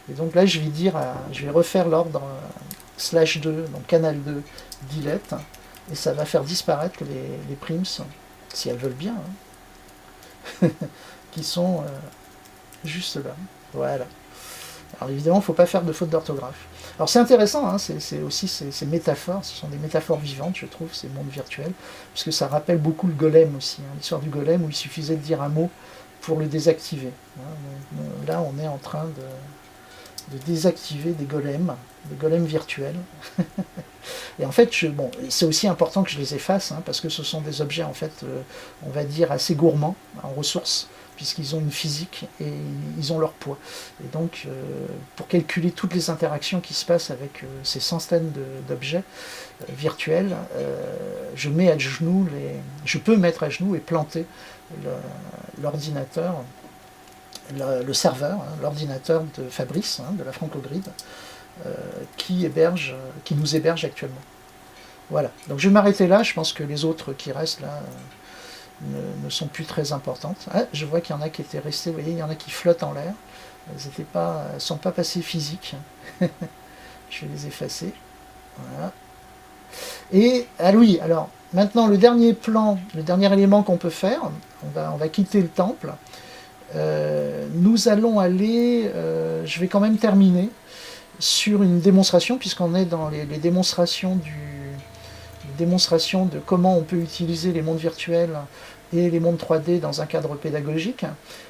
S1: Et donc là, je vais refaire l'ordre /2, donc canal 2, delete, et ça va faire disparaître les prims, si elles veulent bien, hein, qui sont juste là. Voilà. Alors évidemment, il ne faut pas faire de faute d'orthographe. Alors c'est intéressant, hein, c'est aussi ces métaphores, ce sont des métaphores vivantes, je trouve, ces mondes virtuels, puisque ça rappelle beaucoup le golem aussi, hein, l'histoire du golem où il suffisait de dire un mot pour le désactiver. Hein. Là, on est en train de désactiver des golems virtuels. Et en fait, bon, c'est aussi important que je les efface, hein, parce que ce sont des objets, en fait, on va dire, assez gourmands en ressources, puisqu'ils ont une physique et ils ont leur poids. Et donc, pour calculer toutes les interactions qui se passent avec ces centaines d'objets virtuels, je peux mettre à genoux et planter l'ordinateur, le serveur, hein, l'ordinateur de Fabrice, hein, de la Franco-Grid, qui nous héberge actuellement. Voilà. Donc je vais m'arrêter là, je pense que les autres qui restent là ne sont plus très importantes. Ah, je vois qu'il y en a qui étaient restés, vous voyez, il y en a qui flottent en l'air. Elles ne sont pas passées physiques. Je vais les effacer. Voilà. Et, ah oui, alors, maintenant, le dernier plan, le dernier élément qu'on peut faire, on va quitter le temple. Nous allons aller, je vais quand même terminer, sur une démonstration, puisqu'on est dans les démonstrations de comment on peut utiliser les mondes virtuels et les mondes 3D dans un cadre pédagogique.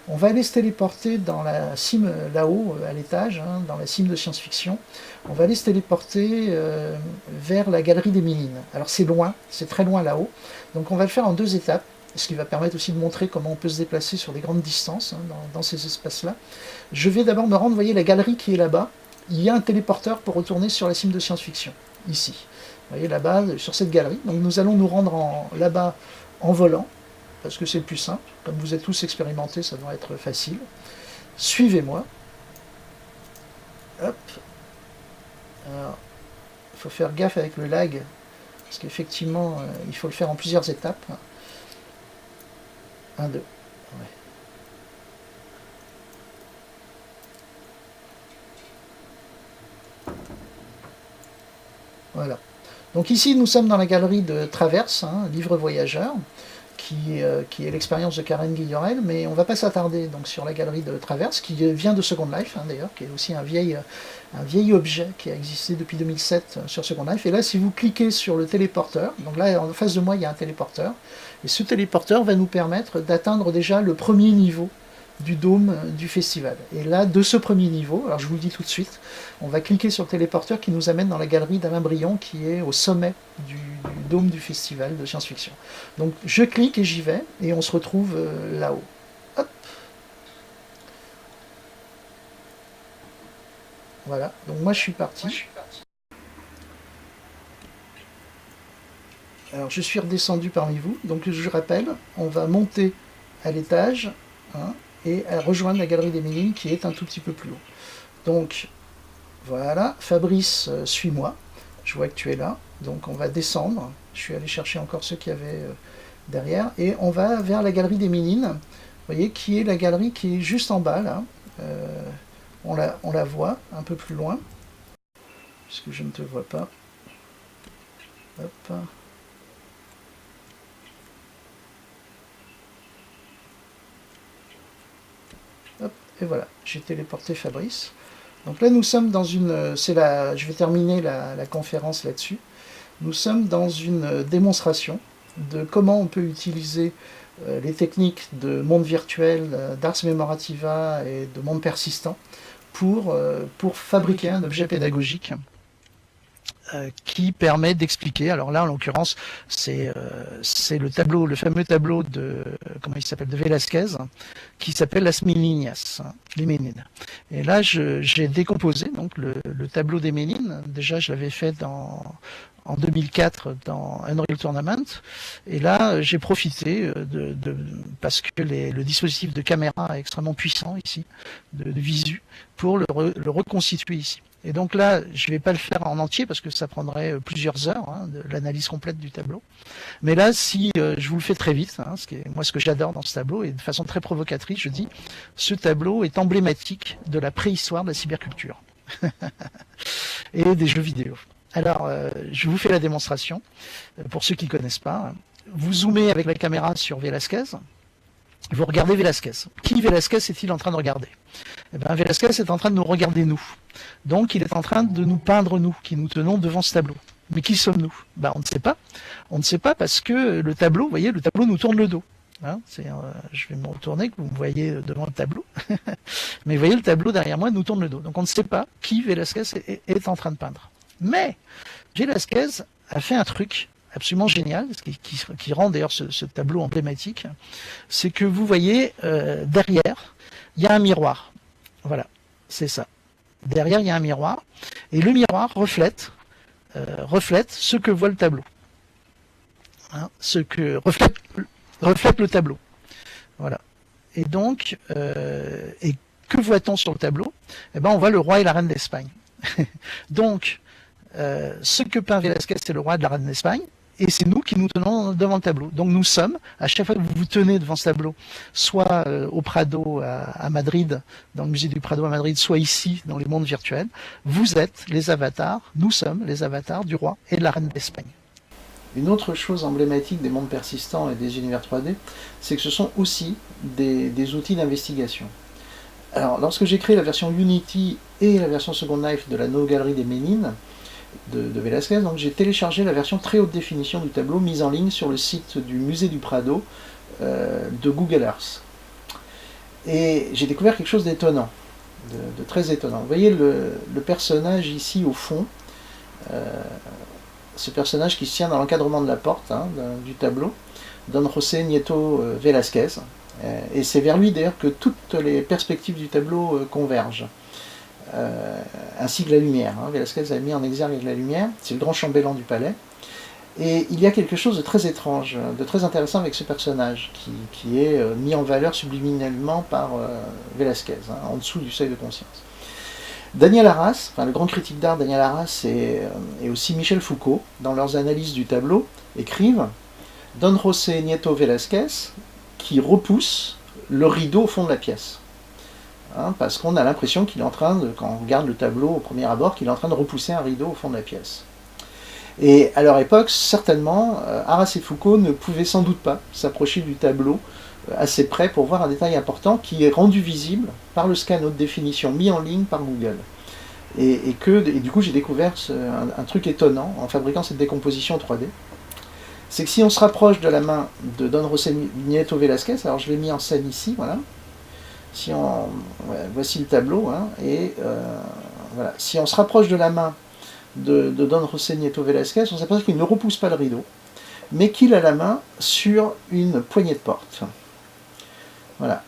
S1: On va aller se téléporter dans la sim là-haut, à l'étage, hein, dans la sim de science-fiction. On va aller se téléporter vers la galerie des Minimes. Alors c'est loin, c'est très loin là-haut, donc on va le faire en 2 étapes, ce qui va permettre aussi de montrer comment on peut se déplacer sur des grandes distances hein, dans ces espaces-là. Je vais d'abord me rendre, vous voyez la galerie qui est là-bas, il y a un téléporteur pour retourner sur la sim de science-fiction, ici. Vous voyez là-bas, sur cette galerie. Donc nous allons nous rendre là-bas en volant, parce que c'est le plus simple. Comme vous êtes tous expérimentés, ça doit être facile. Suivez-moi. Hop. Alors, il faut faire gaffe avec le lag, parce qu'effectivement, il faut le faire en plusieurs étapes. 1, 2. Ouais. Voilà. Donc ici, nous sommes dans la galerie de Traverse, livre voyageur, qui est l'expérience de Karen Guillorel, mais on ne va pas s'attarder donc sur la galerie de Traverse, qui vient de Second Life, d'ailleurs, qui est aussi un vieil objet qui a existé depuis 2007 sur Second Life. Et là, si vous cliquez sur le téléporteur, donc là, en face de moi, il y a un téléporteur, et ce téléporteur va nous permettre d'atteindre déjà le premier niveau du dôme du festival. Et là, de ce premier niveau, alors je vous le dis tout de suite, on va cliquer sur le téléporteur qui nous amène dans la galerie d'Alain Brion, qui est au sommet du dôme du festival de science-fiction. Donc je clique et j'y vais, et on se retrouve là-haut. Hop. Voilà, donc moi je suis parti. Alors je suis redescendu parmi vous, donc je rappelle, on va monter à l'étage, et à rejoindre la galerie des Ménines qui est un tout petit peu plus haut. Donc voilà, Fabrice, suis-moi, je vois que tu es là, donc on va descendre, je suis allé chercher encore ceux qui avaient derrière, et on va vers la galerie des Ménines, vous voyez, qui est la galerie qui est juste en bas là, on la voit un peu plus loin, puisque je ne te vois pas. Hop. Hop, et voilà, j'ai téléporté Fabrice. Donc là, nous sommes dans une... je vais terminer la conférence là-dessus. Nous sommes dans une démonstration de comment on peut utiliser les techniques de monde virtuel, d'Ars Memorativa et de monde persistant pour fabriquer un objet pédagogique qui permet d'expliquer. Alors là, en l'occurrence, c'est le fameux tableau de de Velázquez, qui s'appelle Las Meninas, les Ménines. Et là, j'ai décomposé donc le tableau des Ménines. Déjà, je l'avais fait en 2004 dans Unreal Tournament. Et là, j'ai profité parce que le dispositif de caméra est extrêmement puissant ici, de visu, pour le reconstituer ici. Et donc là, je ne vais pas le faire en entier parce que ça prendrait plusieurs heures, de l'analyse complète du tableau. Mais là, si je vous le fais très vite, ce que j'adore dans ce tableau, et de façon très provocatrice, je dis, ce tableau est emblématique de la préhistoire de la cyberculture et des jeux vidéo. Alors, je vous fais la démonstration, pour ceux qui ne connaissent pas. Vous zoomez avec la caméra sur Velázquez, vous regardez Velázquez. Qui Velázquez est-il en train de regarder? Eh bien, Velázquez est en train de nous regarder nous. Donc, il est en train de nous peindre nous, qui nous tenons devant ce tableau. Mais qui sommes-nous? On ne sait pas. On ne sait pas parce que le tableau, vous voyez, le tableau nous tourne le dos. Je vais me retourner, que vous me voyez devant le tableau. Mais vous voyez, le tableau derrière moi nous tourne le dos. Donc, on ne sait pas qui Velázquez est en train de peindre. Mais Velázquez a fait un truc absolument génial, qui rend d'ailleurs ce tableau emblématique, c'est que vous voyez, derrière, il y a un miroir. Voilà, c'est ça. Derrière, il y a un miroir, et le miroir reflète ce que voit le tableau. Ce que reflète le tableau. Voilà. Et donc, et que voit-on sur le tableau? Eh ben, on voit le roi et la reine d'Espagne. Donc, ce que peint Velázquez, c'est le roi de la reine d'Espagne, et c'est nous qui nous tenons devant le tableau. Donc nous sommes, à chaque fois que vous vous tenez devant ce tableau, soit au Prado à Madrid, dans le musée du Prado à Madrid, soit ici, dans les mondes virtuels, vous êtes les avatars, nous sommes les avatars du roi et de la reine d'Espagne. Une autre chose emblématique des mondes persistants et des univers 3D, c'est que ce sont aussi des outils d'investigation. Alors, lorsque j'ai créé la version Unity et la version Second Life de la No Galerie des Ménines, de Velázquez, donc j'ai téléchargé la version très haute définition du tableau mise en ligne sur le site du musée du Prado de Google Earth. Et j'ai découvert quelque chose d'étonnant, de très étonnant. Vous voyez le personnage ici au fond, ce personnage qui se tient dans l'encadrement de la porte du tableau, Don José Nieto Velázquez, et c'est vers lui d'ailleurs que toutes les perspectives du tableau convergent. Ainsi que la lumière. Velázquez a mis en exergue avec la lumière, c'est le grand chambellan du palais. Et il y a quelque chose de très étrange, de très intéressant avec ce personnage, qui est mis en valeur subliminalement par Velázquez, en dessous du seuil de conscience. Daniel Arras, enfin, le grand critique d'art Daniel Arras et aussi Michel Foucault, dans leurs analyses du tableau, écrivent Don José Nieto Velázquez qui repousse le rideau au fond de la pièce. Hein, parce qu'on a l'impression qu'il est en train de, quand on regarde le tableau au premier abord, qu'il est en train de repousser un rideau au fond de la pièce. Et à leur époque, certainement, Arras et Foucault ne pouvaient sans doute pas s'approcher du tableau assez près pour voir un détail important qui est rendu visible par le scan haute définition mis en ligne par Google. Et du coup, j'ai découvert un truc étonnant en fabriquant cette décomposition 3D. C'est que si on se rapproche de la main de Don José Nieto Velázquez, alors je l'ai mis en scène ici, voilà. Voici le tableau, hein, et voilà. Si on se rapproche de la main de Don José Nieto Velázquez, on s'aperçoit qu'il ne repousse pas le rideau, mais qu'il a la main sur une poignée de porte. Voilà.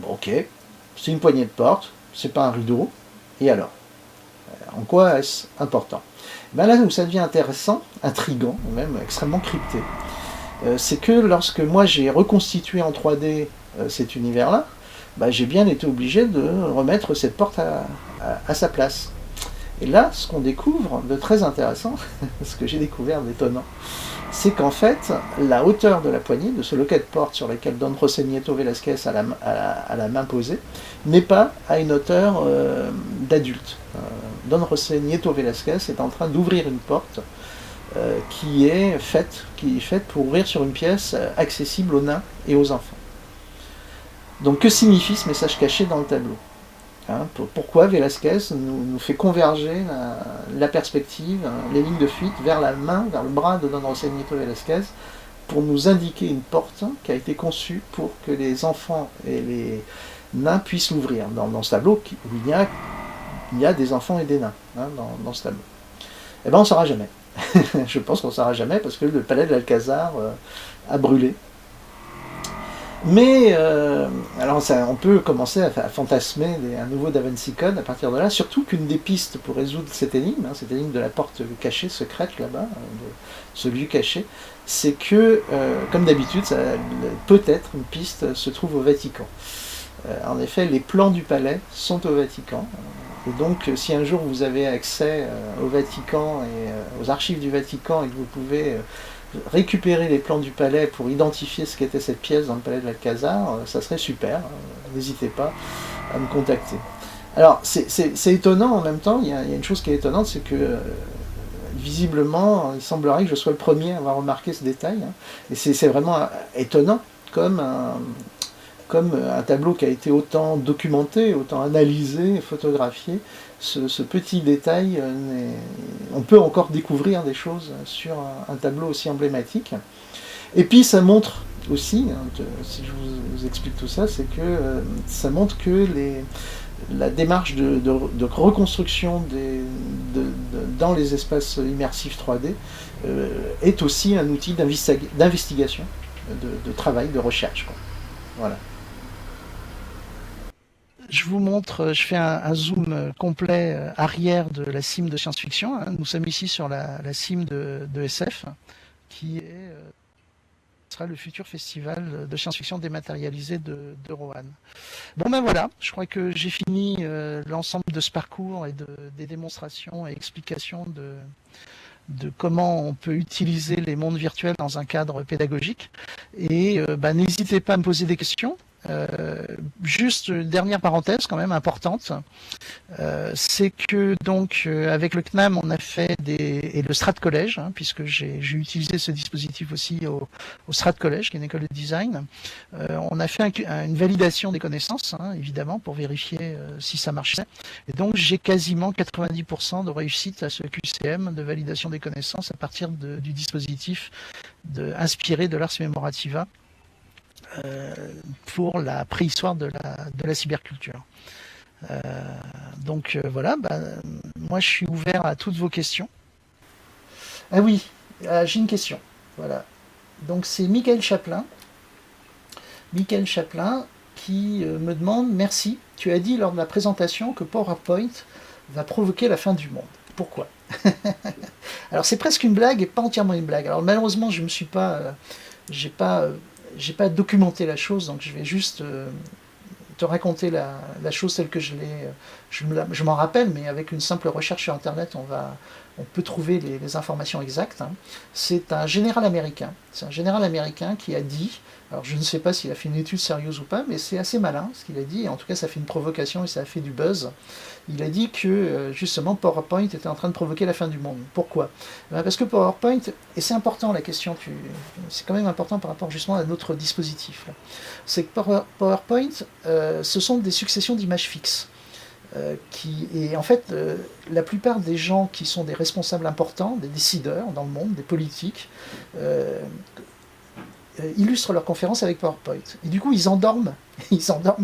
S1: Bon, ok, c'est une poignée de porte, c'est pas un rideau, et alors? En quoi est-ce important? Ben là où ça devient intéressant, intriguant, même extrêmement crypté, c'est que lorsque moi j'ai reconstitué en 3D cet univers-là, ben j'ai bien été obligé de remettre cette porte à sa place. Et là, ce qu'on découvre de très intéressant, ce que j'ai découvert d'étonnant, c'est qu'en fait, la hauteur de la poignée, de ce loquet de porte sur lequel Don José Nieto Velázquez a la main posée, n'est pas à une hauteur d'adulte. Don José Nieto Velázquez est en train d'ouvrir une porte qui est faite pour ouvrir sur une pièce accessible aux nains et aux enfants. Donc que signifie ce message caché dans le tableau? Pourquoi Velázquez nous fait converger la perspective, les lignes de fuite vers la main, vers le bras de Don José Nieto Velázquez, pour nous indiquer une porte qui a été conçue pour que les enfants et les nains puissent l'ouvrir. Dans ce tableau où il y a des enfants et des nains, dans ce tableau. Eh bien on ne saura jamais. Je pense qu'on ne saura jamais parce que le palais de l'Alcazar a brûlé. Mais alors on peut commencer à fantasmer un nouveau Da Vinci Code à partir de là, surtout qu'une des pistes pour résoudre cette énigme de la porte cachée, secrète là-bas, de ce lieu caché, c'est que, comme d'habitude, peut-être une piste se trouve au Vatican. En effet, les plans du palais sont au Vatican. Et donc, si un jour vous avez accès au Vatican et aux archives du Vatican et que vous pouvez récupérer les plans du palais pour identifier ce qu'était cette pièce dans le palais de l'Alcazar, ça serait super. N'hésitez pas à me contacter. Alors, c'est étonnant en même temps. Il y a une chose qui est étonnante, c'est que visiblement, il semblerait que je sois le premier à avoir remarqué ce détail. Et c'est vraiment étonnant, comme un tableau qui a été autant documenté, autant analysé, photographié. Ce petit détail, on peut encore découvrir des choses sur un tableau aussi emblématique. Et puis ça montre aussi, si je vous explique tout ça, c'est que ça montre que la démarche de reconstruction dans les espaces immersifs 3D est aussi un outil d'investigation, de travail, de recherche, quoi. Voilà. Je vous montre, je fais un zoom complet arrière de la cime de science-fiction. Nous sommes ici sur la cime de SF, qui sera le futur festival de science-fiction dématérialisé de Roanne. Bon ben voilà, je crois que j'ai fini l'ensemble de ce parcours et des démonstrations et explications de comment on peut utiliser les mondes virtuels dans un cadre pédagogique. Et n'hésitez pas à me poser des questions. Juste une dernière parenthèse quand même importante, c'est que donc avec le CNAM on a fait et le Strat Collège, puisque j'ai utilisé ce dispositif aussi au Strat Collège, qui est une école de design, on a fait une validation des connaissances, évidemment, pour vérifier si ça marchait. Et donc j'ai quasiment 90% de réussite à ce QCM de validation des connaissances à partir du dispositif inspiré de l'Ars Memorativa. Pour la préhistoire de la cyberculture. Donc voilà, moi je suis ouvert à toutes vos questions. Ah oui, j'ai une question. Voilà. Donc c'est Michael Chaplin qui me demande: merci, tu as dit lors de la présentation que PowerPoint va provoquer la fin du monde. Pourquoi? Alors c'est presque une blague et pas entièrement une blague. Alors malheureusement je me suis pas, j'ai pas documenté la chose, donc je vais juste te raconter la chose telle que je m'en rappelle, mais avec une simple recherche sur Internet, on peut trouver les informations exactes. Hein. C'est un général américain. C'est un général américain qui a dit, alors je ne sais pas s'il a fait une étude sérieuse ou pas, mais c'est assez malin ce qu'il a dit, et en tout cas ça fait une provocation et ça a fait du buzz. Il a dit que justement PowerPoint était en train de provoquer la fin du monde. Pourquoi? Parce que PowerPoint, et c'est important la question, c'est quand même important par rapport justement à notre dispositif, c'est que PowerPoint, ce sont des successions d'images fixes. Et en fait, la plupart des gens qui sont des responsables importants, des décideurs dans le monde, des politiques, illustrent leurs conférences avec PowerPoint. Et du coup, ils endorment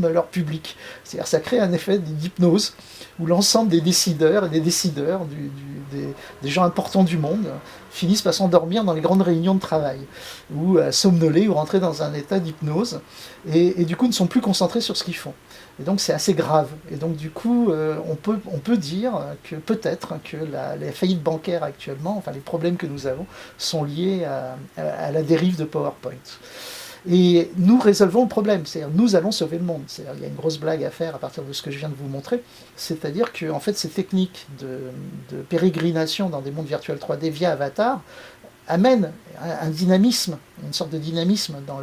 S1: leur public. C'est-à-dire ça crée un effet d'hypnose où l'ensemble des décideurs et des décideurs, des gens importants du monde, finissent par s'endormir dans les grandes réunions de travail, ou à somnoler, ou rentrer dans un état d'hypnose, et du coup ne sont plus concentrés sur ce qu'ils font. Et donc c'est assez grave. Et donc du coup, on peut dire que peut-être que les faillites bancaires actuellement, enfin les problèmes que nous avons, sont liés à la dérive de PowerPoint. Et nous résolvons le problème, c'est-à-dire nous allons sauver le monde. C'est-à-dire, il y a une grosse blague à faire à partir de ce que je viens de vous montrer, c'est-à-dire que en fait, ces techniques de pérégrination dans des mondes virtuels 3D via Avatar amènent un dynamisme, une sorte de dynamisme dans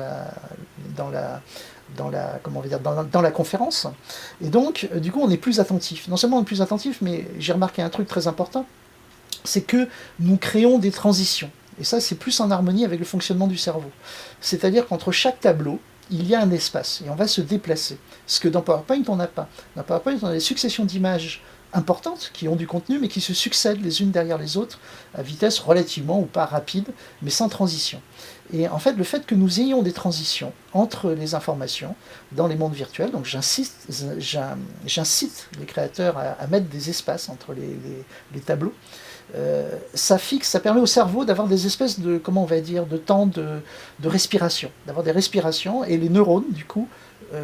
S1: la conférence. Et donc, du coup, on est plus attentif. Non seulement on est plus attentif, mais j'ai remarqué un truc très important, c'est que nous créons des transitions. Et ça, c'est plus en harmonie avec le fonctionnement du cerveau. C'est-à-dire qu'entre chaque tableau, il y a un espace, et on va se déplacer. Ce que dans PowerPoint, on n'a pas. Dans PowerPoint, on a des successions d'images importantes, qui ont du contenu, mais qui se succèdent les unes derrière les autres, à vitesse relativement ou pas rapide, mais sans transition. Et en fait, le fait que nous ayons des transitions entre les informations dans les mondes virtuels, donc j'incite les créateurs à mettre des espaces entre les tableaux, ça permet au cerveau d'avoir des espèces de, comment on va dire, de temps de respiration, d'avoir des respirations, et les neurones, du coup,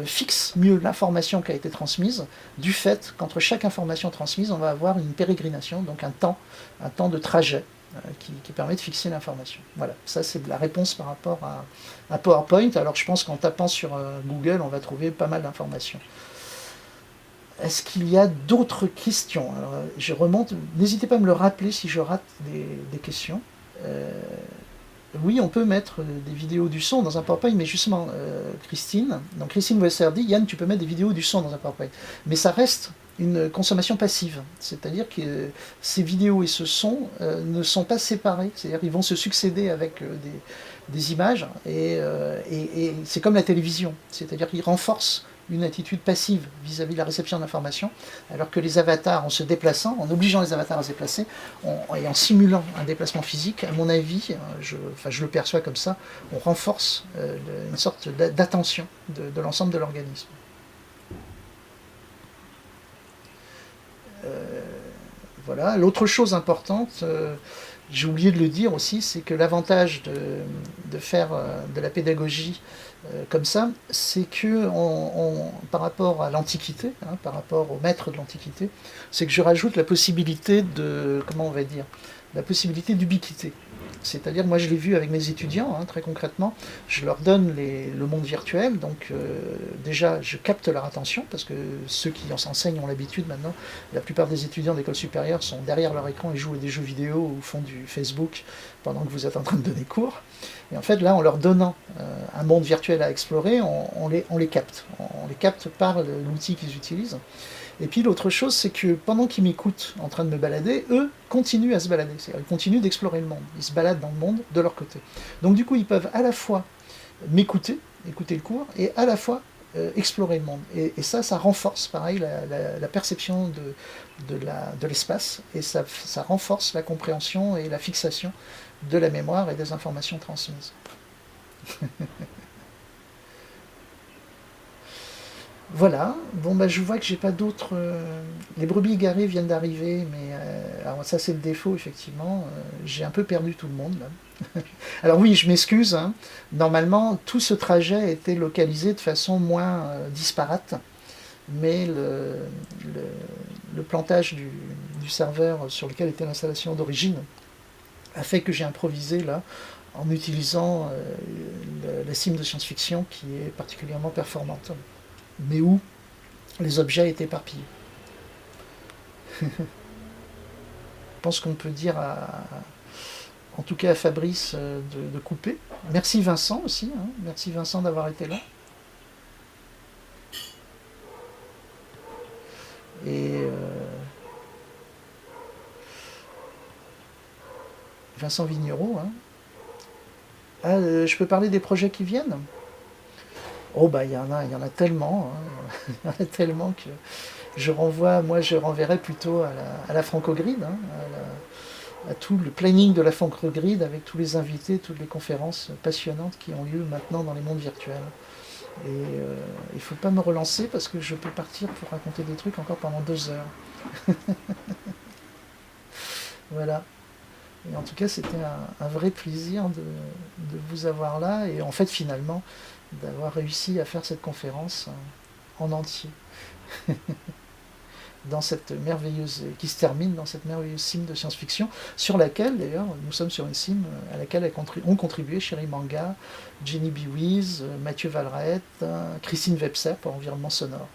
S1: fixent mieux l'information qui a été transmise, du fait qu'entre chaque information transmise, on va avoir une pérégrination, donc un temps de trajet qui permet de fixer l'information. Voilà, ça c'est la réponse par rapport à PowerPoint. Alors je pense qu'en tapant sur Google, on va trouver pas mal d'informations. Est-ce qu'il y a d'autres questions? Alors, je remonte, n'hésitez pas à me le rappeler si je rate des questions. Oui, on peut mettre des vidéos du son dans un PowerPoint, mais justement, Christine Wesser dit, Yann, tu peux mettre des vidéos du son dans un PowerPoint, mais ça reste une consommation passive, c'est-à-dire que ces vidéos et ce son ne sont pas séparés, c'est-à-dire qu'ils vont se succéder avec des images, et c'est comme la télévision, c'est-à-dire qu'ils renforcent une attitude passive vis-à-vis de la réception d'informations, alors que les avatars, en se déplaçant, en obligeant les avatars à se déplacer, et en simulant un déplacement physique, à mon avis, je le perçois comme ça, on renforce une sorte d'attention de l'ensemble de l'organisme. Voilà. L'autre chose importante, j'ai oublié de le dire aussi, c'est que l'avantage de faire de la pédagogie comme ça, c'est que par rapport à l'Antiquité, par rapport aux maîtres de l'Antiquité, c'est que je rajoute la possibilité la possibilité d'ubiquité. C'est-à-dire, moi je l'ai vu avec mes étudiants, très concrètement, je leur donne le monde virtuel, donc déjà je capte leur attention, parce que ceux qui en s'enseignent ont l'habitude maintenant, la plupart des étudiants d'école supérieure sont derrière leur écran et jouent à des jeux vidéo ou font du Facebook pendant que vous êtes en train de donner cours. Et en fait là, en leur donnant un monde virtuel à explorer, on les capte. On les capte par l'outil qu'ils utilisent. Et puis l'autre chose, c'est que pendant qu'ils m'écoutent en train de me balader, eux continuent à se balader. C'est-à-dire, ils continuent d'explorer le monde. Ils se baladent dans le monde de leur côté. Donc du coup, ils peuvent à la fois m'écouter, écouter le cours, et à la fois explorer le monde. Et ça renforce, pareil, la perception de l'espace, et ça renforce la compréhension et la fixation de la mémoire et des informations transmises. Voilà, bon je vois que j'ai pas d'autres... Les brebis égarées viennent d'arriver, mais alors ça c'est le défaut effectivement, j'ai un peu perdu tout le monde là. Alors oui, je m'excuse, normalement tout ce trajet était localisé de façon moins disparate, mais le plantage du serveur sur lequel était l'installation d'origine a fait que j'ai improvisé là, en utilisant la sim de science-fiction qui est particulièrement performante. Mais où les objets étaient éparpillés. Je pense qu'on peut dire, en tout cas à Fabrice, de couper. Merci Vincent aussi, hein. Merci Vincent d'avoir été là. Et Vincent Vignereau. Hein. Ah, je peux parler des projets qui viennent. Oh bah il y en a tellement. Hein. Il y en a tellement que je renverrai plutôt à la Francogrid, hein, à tout le planning de la Francogrid avec tous les invités, toutes les conférences passionnantes qui ont lieu maintenant dans les mondes virtuels. Et il ne faut pas me relancer parce que je peux partir pour raconter des trucs encore pendant 2 heures. Voilà. Et en tout cas, c'était un vrai plaisir de vous avoir là et en fait, finalement, d'avoir réussi à faire cette conférence en entier. Dans cette merveilleuse, qui se termine dans cette merveilleuse sim de science-fiction, sur laquelle d'ailleurs nous sommes sur une sim à laquelle ont contribué Chéri Manga, Jenny Biwiz, Mathieu Valrette, Christine Webser pour Environnement Sonore.